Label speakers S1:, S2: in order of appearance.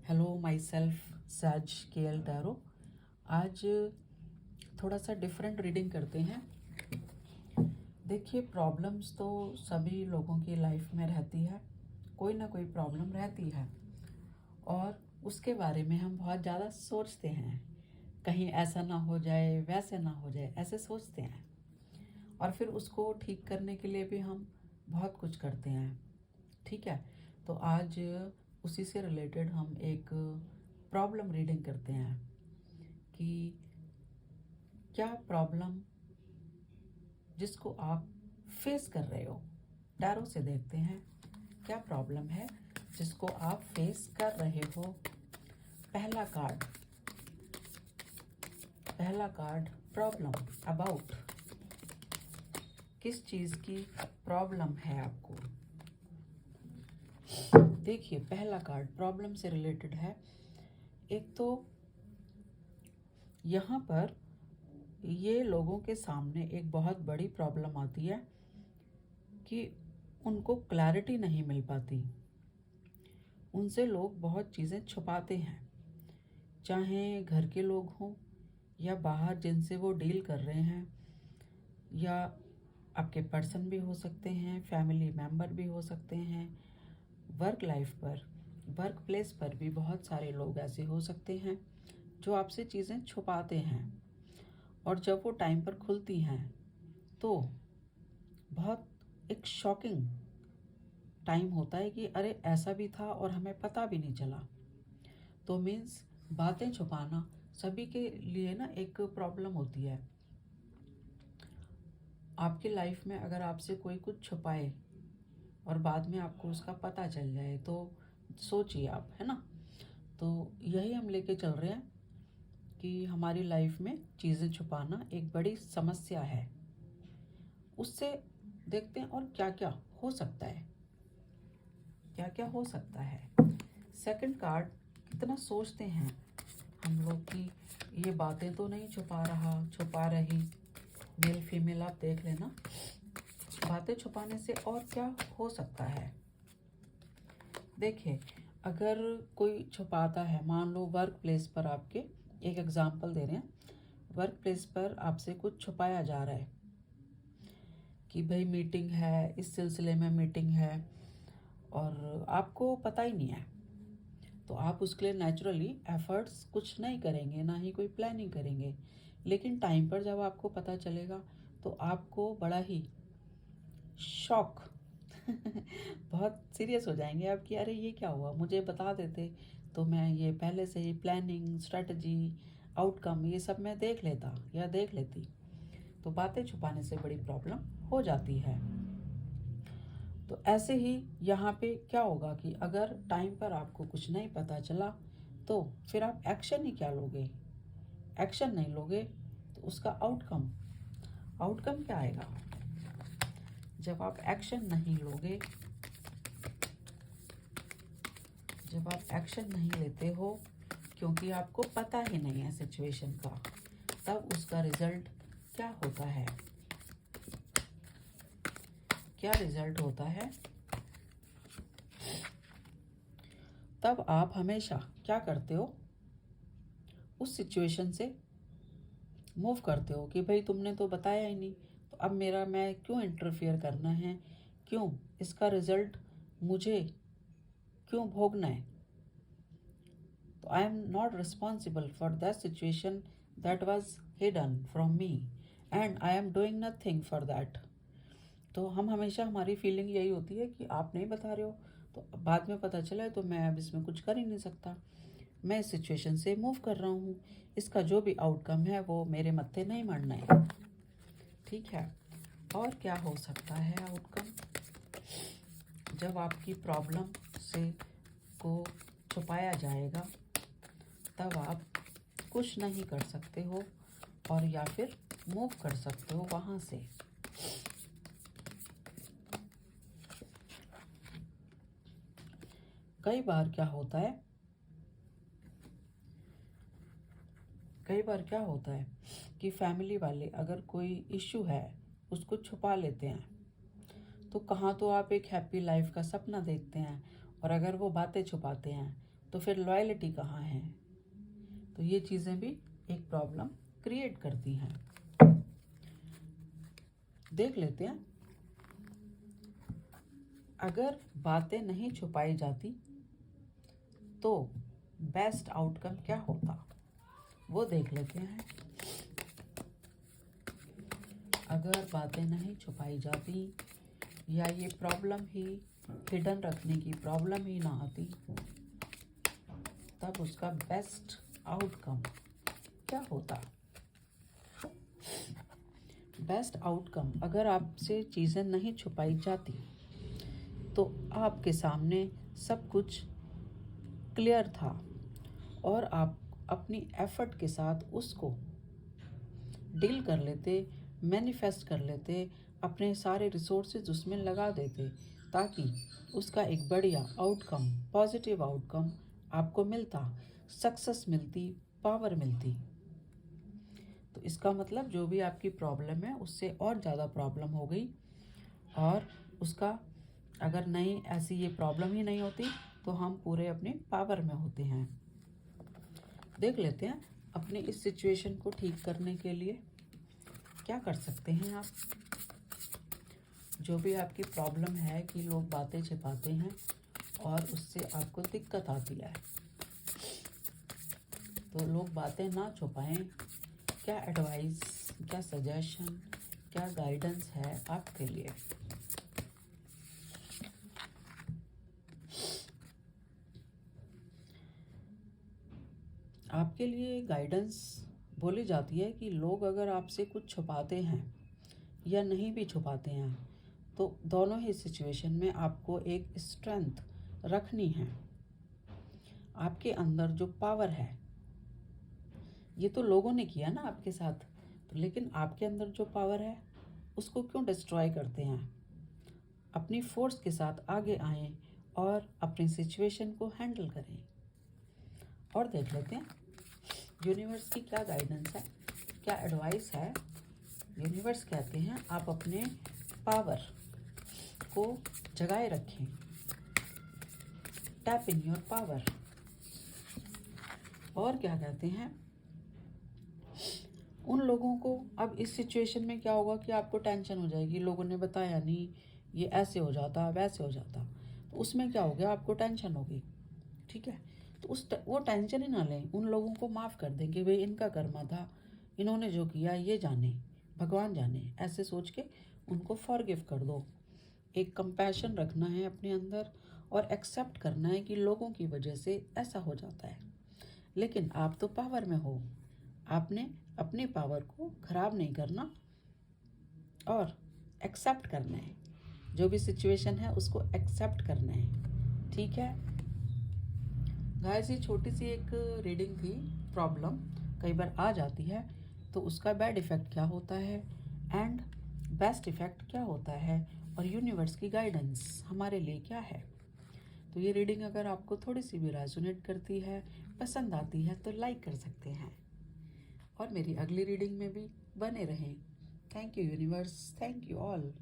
S1: Hello myself सैज KL tarot. आज थोड़ा सा डिफरेंट रीडिंग करते हैं। देखिए, प्रॉब्लम्स तो सभी लोगों की लाइफ में रहती है, कोई ना कोई प्रॉब्लम रहती है और उसके बारे में हम बहुत ज़्यादा सोचते हैं। कहीं ऐसा ना हो जाए, वैसे ना हो जाए, ऐसे सोचते हैं और फिर उसको ठीक करने के लिए भी हम बहुत कुछ करते हैं। ठीक है, तो आज उसी से रिलेटेड हम एक प्रॉब्लम रीडिंग करते हैं कि क्या प्रॉब्लम जिसको आप फेस कर रहे हो, टैरो से देखते हैं क्या प्रॉब्लम है जिसको आप फेस कर रहे हो। पहला कार्ड प्रॉब्लम अबाउट, किस चीज़ की प्रॉब्लम है आपको। देखिए, पहला कार्ड प्रॉब्लम से रिलेटेड है। एक तो यहाँ पर ये लोगों के सामने एक बहुत बड़ी प्रॉब्लम आती है कि उनको क्लैरिटी नहीं मिल पाती। उनसे लोग बहुत चीज़ें छुपाते हैं, चाहे घर के लोग हों या बाहर जिनसे वो डील कर रहे हैं, या आपके पर्सन भी हो सकते हैं, फैमिली मेम्बर भी हो सकते हैं, वर्क प्लेस पर भी बहुत सारे लोग ऐसे हो सकते हैं जो आपसे चीज़ें छुपाते हैं और जब वो टाइम पर खुलती हैं तो बहुत एक शॉकिंग टाइम होता है कि अरे ऐसा भी था और हमें पता भी नहीं चला। तो मीन्स बातें छुपाना सभी के लिए ना एक प्रॉब्लम होती है। आपकी लाइफ में अगर आपसे कोई कुछ छुपाए और बाद में आपको उसका पता चल जाए तो सोचिए आप, है ना। तो यही हम लेके चल रहे हैं कि हमारी लाइफ में चीज़ें छुपाना एक बड़ी समस्या है। उससे देखते हैं और क्या क्या हो सकता है, क्या क्या हो सकता है। सेकंड कार्ड, कितना सोचते हैं हम लोग कि ये बातें तो नहीं छुपा रही। मेल फीमेल आप देख लेना, बातें छुपाने से और क्या हो सकता है। देखिए, अगर कोई छुपाता है, मान लो वर्क प्लेस पर, आपके एक एग्जांपल दे रहे हैं, वर्क प्लेस पर आपसे कुछ छुपाया जा रहा है कि भाई मीटिंग है, इस सिलसिले में मीटिंग है और आपको पता ही नहीं है, तो आप उसके लिए नेचुरली एफर्ट्स कुछ नहीं करेंगे, ना ही कोई प्लानिंग करेंगे। लेकिन टाइम पर जब आपको पता चलेगा तो आपको बड़ा ही शॉक बहुत सीरियस हो जाएंगे आप कि अरे ये क्या हुआ, मुझे बता देते तो मैं ये पहले से ही प्लानिंग, स्ट्रेटजी, आउटकम ये सब मैं देख लेता या देख लेती। तो बातें छुपाने से बड़ी प्रॉब्लम हो जाती है। तो ऐसे ही यहाँ पे क्या होगा कि अगर टाइम पर आपको कुछ नहीं पता चला तो फिर आप एक्शन ही क्या लोगे। एक्शन नहीं लोगे तो उसका आउटकम क्या आएगा। जब आप एक्शन नहीं लोगे, जब आप एक्शन नहीं लेते हो क्योंकि आपको पता ही नहीं है सिचुएशन का, तब उसका रिजल्ट क्या होता है। क्या रिजल्ट होता है, तब आप हमेशा क्या करते हो, उस सिचुएशन से मूव करते हो कि भाई तुमने तो बताया ही नहीं, तो अब मैं क्यों इंटरफियर करना है, क्यों इसका रिजल्ट मुझे क्यों भोगना है। तो I am not responsible for that situation that was hidden from me and I am doing nothing for that. तो हम हमेशा, हमारी फीलिंग यही होती है कि आप नहीं बता रहे हो तो बाद में पता चला है तो मैं अब इसमें कुछ कर ही नहीं सकता, मैं इस सिचुएशन से मूव कर रहा हूँ, इसका जो भी आउटकम है वो मेरे मत्थे नहीं मरना है। ठीक है, और क्या हो सकता है आउटकम। जब आपकी प्रॉब्लम से को छुपाया जाएगा तब आप कुछ नहीं कर सकते हो और या फिर मूव कर सकते हो वहाँ से। कई बार क्या होता है कि फैमिली वाले अगर कोई इश्यू है उसको छुपा लेते हैं, तो कहाँ तो आप एक हैप्पी लाइफ का सपना देखते हैं और अगर वो बातें छुपाते हैं तो फिर लॉयल्टी कहाँ है? तो ये चीज़ें भी एक प्रॉब्लम क्रिएट करती हैं। देख लेते हैं, अगर बातें नहीं छुपाई जाती तो बेस्ट आउटकम क्या होता, वो देख लेते हैं। अगर बातें नहीं छुपाई जाती या ये प्रॉब्लम ही हिडन रखने की प्रॉब्लम ही ना आती, तब उसका बेस्ट आउटकम क्या होता? बेस्ट आउटकम, अगर आपसे चीज़ें नहीं छुपाई जाती तो आपके सामने सब कुछ क्लियर था और आप अपनी एफर्ट के साथ उसको डील कर लेते, मैनिफेस्ट कर लेते, अपने सारे रिसोर्सेज उसमें लगा देते ताकि उसका एक बढ़िया आउटकम, पॉजिटिव आउटकम आपको मिलता, सक्सेस मिलती, पावर मिलती। तो इसका मतलब जो भी आपकी प्रॉब्लम है उससे और ज़्यादा प्रॉब्लम हो गई, और उसका अगर नहीं ऐसी ये प्रॉब्लम ही नहीं होती तो हम पूरे अपने पावर में होते हैं। देख लेते हैं अपनी इस सिचुएशन को ठीक करने के लिए क्या कर सकते हैं आप। जो भी आपकी प्रॉब्लम है कि लोग बातें छिपाते हैं और उससे आपको दिक्कत आती है, तो लोग बातें ना छुपाएं। क्या एडवाइस, क्या सजेशन, क्या गाइडेंस है आपके लिए? आपके लिए गाइडेंस बोली जाती है कि लोग अगर आपसे कुछ छुपाते हैं या नहीं भी छुपाते हैं तो दोनों ही सिचुएशन में आपको एक स्ट्रेंथ रखनी है। आपके अंदर जो पावर है, ये तो लोगों ने किया ना आपके साथ, तो लेकिन आपके अंदर जो पावर है उसको क्यों डिस्ट्रॉय करते हैं? अपनी फोर्स के साथ आगे आएं और अपनी सिचुएशन को हैंडल करें। और देख लेते हैं यूनिवर्स की क्या गाइडेंस है, क्या एडवाइस है। यूनिवर्स कहते हैं आप अपने पावर को जगाए रखें, टैप इन योर पावर। और क्या कहते हैं, उन लोगों को अब इस सिचुएशन में क्या होगा कि आपको टेंशन हो जाएगी, लोगों ने बताया नहीं, ये ऐसे हो जाता, वैसे हो जाता, तो उसमें क्या हो गया, आपको टेंशन होगी। ठीक है, तो वो टेंशन ही ना लें, उन लोगों को माफ़ कर दें कि भाई इनका कर्मा था, इन्होंने जो किया ये जाने, भगवान जाने, ऐसे सोच के उनको फॉरगिव कर दो। एक कंपैशन रखना है अपने अंदर और एक्सेप्ट करना है कि लोगों की वजह से ऐसा हो जाता है, लेकिन आप तो पावर में हो, आपने अपनी पावर को खराब नहीं करना और एक्सेप्ट करना है। जो भी सिचुएशन है उसको एक्सेप्ट करना है। ठीक है गाइस, ये छोटी सी एक रीडिंग थी। प्रॉब्लम कई बार आ जाती है तो उसका बैड इफ़ेक्ट क्या होता है एंड बेस्ट इफ़ेक्ट क्या होता है, और यूनिवर्स की गाइडेंस हमारे लिए क्या है। तो ये रीडिंग अगर आपको थोड़ी सी भी रेजोनेट करती है, पसंद आती है, तो लाइक कर सकते हैं और मेरी अगली रीडिंग में भी बने रहें। Thank you universe, thank you all.